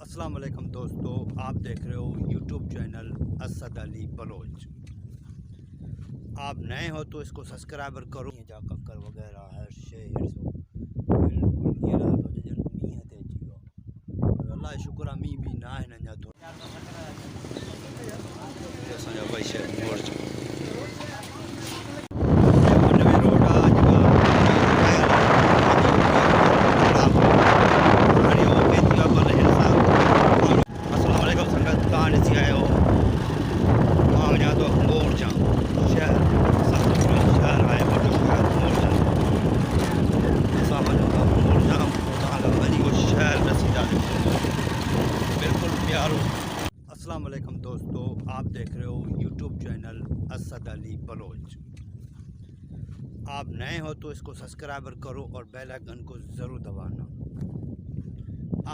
अस्सलाम वालेकुम दोस्तों, आप देख रहे हो यूट्यूब चैनल असद अली बलोच। आप नए हो तो इसको सब्सक्राइब करो। जा कक्कर वगैरह हर शे बिल्कुल ये रहा तो जन मी है ते जियो अल्लाह शुक्र मी भी ना है ना तो असांजा भाई शहर मोर अस्सलाम वालेकुम दोस्तों, आप देख रहे हो यूट्यूब चैनल असद अली बलोच। आप नए हो तो इसको सब्सक्राइब करो और बेल आइकन को ज़रूर दबाना।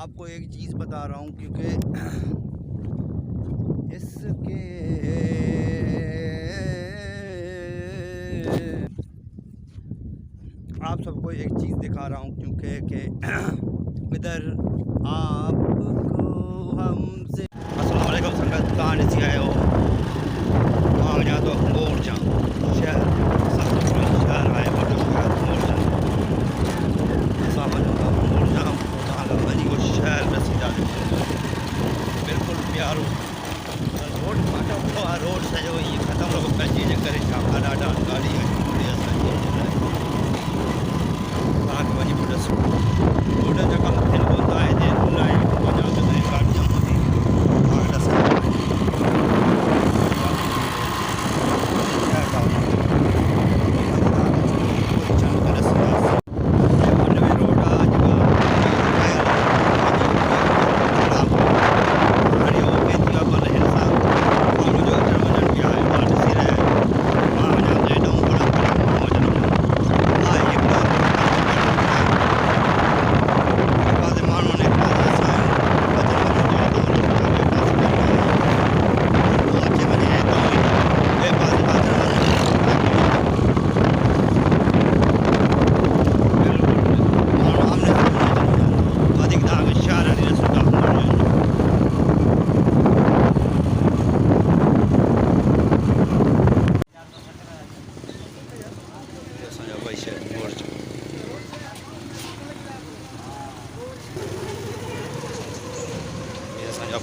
आपको एक चीज़ बता रहा हूँ क्योंकि इसके आप सबको एक चीज़ दिखा रहा हूँ क्योंकि इधर आपको हमसे संगत कहाँ ॾिसी आयो मां वञा थो मोरजा शहर शहर आहे वॾो शहर मोरजा असां वञूं था मोरजा तव्हां खां वञी उहो शहर ॾिसी था बिल्कुलु प्यारो रोड ॾाढो वॾो आहे। रोड सॼो ईअं ख़तमु लॻो पंहिंजे जे करे छा ॾाढा गाॾी आहिनि तव्हांखे वञी पोइ ॾिसो रोड जा कम थियनि कोन था हिते वञा त गाॾियूं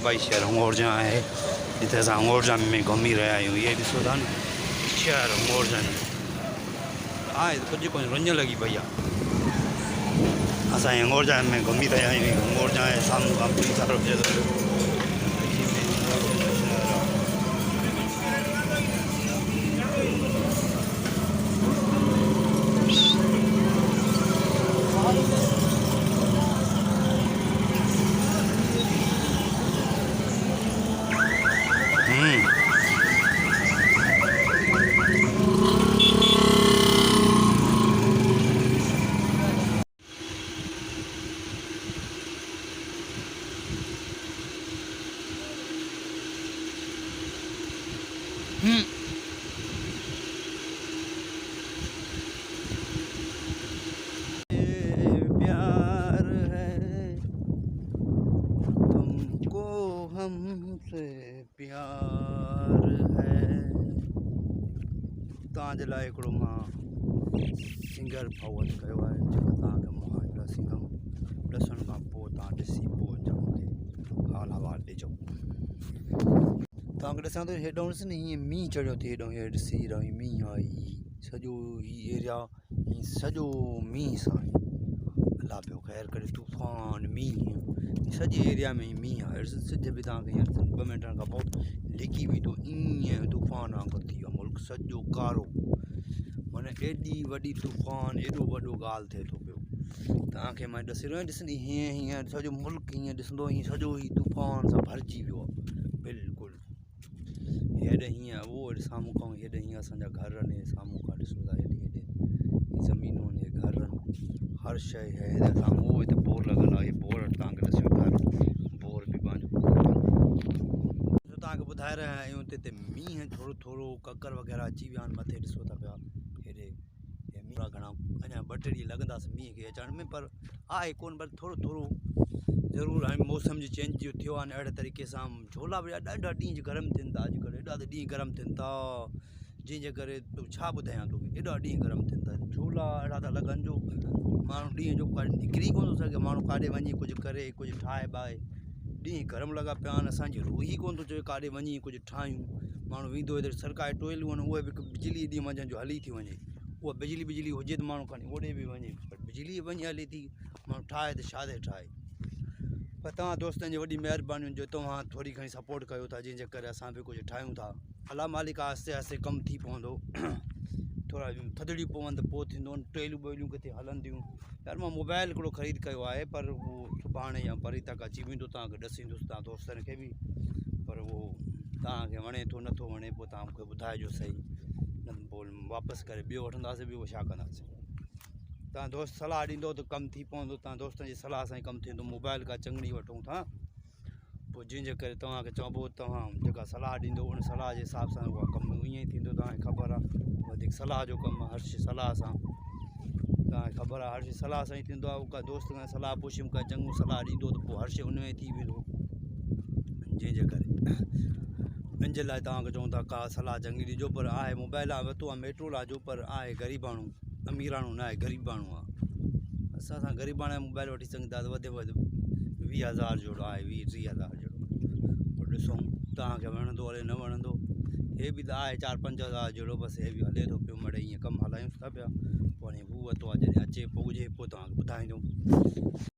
भाई शहर मोरजा है जिते असां मोरजा में घुमी रहा आहियूं। ये ॾिसो था न शहर मोरजा आहे कुझु कोन रुञ लॻी पई आहे। असां मोरजा में घुमी रहिया आहियूं। मोरजा जे साम्हूं खां पुलिस वारो प्यार है तुमको हमसे प्यार है। तव्हांजे लाइ हिकिड़ो मां सिंगर फॉरवर्ड कयो आहे जेको तव्हांखे मुंहिंजा सिंगम ॾिसण खां पोइ तव्हां ॾिसी पोइ मूंखे हाल अहिवाल ॾिजो। तव्हांखे ॾिसां थो हेॾो ॾिस न हीअं मींहुं चढ़ियो थी हेॾो हीअं ॾिसी रही मींहुं आहे सॼो हीउ एरिया हीअं सॼो मींहं सां अलाह पियो ख़ैर करे तूफ़ान मींहुं सॼे एरिया में ई मींहुं आहे। सिज बि तव्हांखे हींअर 2 मिंटनि खां पोइ लिकी बि थो ईअं तूफ़ान वांगुरु थी वियो मुल्क सॼो कारो माना एॾी वॾी तूफ़ान एॾो वॾो ॻाल्हि थिए थो पियो। तव्हांखे मां ॾिसी रहियो ॾिसंदी हीअं हीअं सॼो मुल्क हीअं ॾिसंदो हीअं सॼो ही तूफ़ान सां भरिजी वियो आहे बिल्कुलु। हेॾे हीअं उहो साम्हूं खां हेॾे हीअं असांजा घर आहिनि साम्हूं खां ॾिसो था हेॾे हेॾे ज़मीनूं आहिनि घर आहिनि हर शइ है हेॾे साम्हूं उहो हिते बोर लॻल आहे। बोर तव्हांखे ॾिसो घर बोर बि पंहिंजो तव्हांखे ॿुधाए रहिया आहियूं हिते मींहं थोरो थोरो ककर वग़ैरह अची विया आहिनि मथे ॾिसो था पिया हेॾे मींहं घणा अञा 2-3 ॾींहं लॻंदासीं मींहं खे अचण में पर आहे कोन पर थोरो थोरो ज़रूरु हाणे मौसम जी चेंज जो थियो आहे न अहिड़े तरीक़े सां झोला बि ॾाढा ॾींहं गरम थियनि था अॼुकल्ह एॾा त ॾींहं गरम थियनि था जंहिंजे करे तूं छा ॿुधायां तोखे एॾा ॾींहं गरम थियनि था झोला अहिड़ा था लॻनि जो माण्हू ॾींहं जो निकिरी कोन थो सघे माण्हू काॾे वञी कुझु करे कुझु ठाहे ॿाहे ॾींहं गरम लॻा पिया आहिनि असांजी रूह ई कोन थो चए काॾे वञी कुझु ठाहियूं माण्हू वेंदो हेॾे सरकारी टोइलियूं आहिनि उहे बि बिजली ॾींहुं मंझंदि जो हली थी वञे उहा बिजली हुजे त माण्हू खणी ओॾे बि वञे पर बिजली वञी हले थी माण्हू ठाहे त छा ते ठाहे पर तव्हां दोस्तनि जी वॾी महिरबानी जो तव्हां थोरी घणी सपोर्ट कयो था जंहिंजे करे असां बि कुझु ठाहियूं था अला मालिक आहिस्ते आहिस्ते कमु थी पवंदो थोरा थधिड़ियूं पवनि त पोइ थींदो टोइलियूं ॿोइलियूं किथे हलंदियूं यार मां मोबाइल हिकिड़ो ख़रीद कयो आहे पर उहो सुभाणे या परी तक अची वेंदो तव्हांखे ॾसींदुसि तव्हां दोस्तनि खे बि पर उहो तव्हांखे वणे थो नथो वणे पोइ तव्हां मूंखे ॿुधाइजो सही न पोइ वापसि करे ॿियो वठंदासीं ॿियो छा कंदासीं तव्हां दोस्त सलाह ॾींदो त कमु थी पवंदो तव्हां दोस्तनि जी सलाह सां ई कमु थींदो मोबाइल का चङड़ी वठूं था पोइ जंहिंजे करे तव्हांखे चइबो तव्हां जेका सलाह ॾींदो उन सलाह जे हिसाब सां उहा कमु ईअं ई थींदो तव्हांखे ख़बर आहे वधीक सलाह जो कमु आहे हर शइ सलाह सां तव्हांखे ख़बर आहे हर शइ सलाह सां ई थींदो आहे उहा दोस्त खां सलाह पुछियूं का चङो सलाह ॾींदो त पोइ हर शइ उन में थी वेंदो जंहिंजे करे इन जे लाइ तव्हांखे चऊं था का सलाह चङी ॾिजो पर आहे मोबाइल आहे वरितो आहे मेट्रोला जो पर आहे ग़रीबाणू अमीराणू न आहे ग़रीबाणू आहे असां ग़रीबाणे मोबाइल वठी सघूं था त वधि में वधि 20,000 जोड़ो आहे 20-30,000 जोड़ो पोइ ॾिसूं तव्हांखे वणंदो हले न वणंदो हे बि त आहे 4-5,000 जोड़ो बसि हे बि हले थो पियो मिड़ई ईअं कमु हलायूं था पिया पोइ हाणे हू वरितो आहे जॾहिं अचे पुॼे पोइ तव्हांखे ॿुधाईंदुमि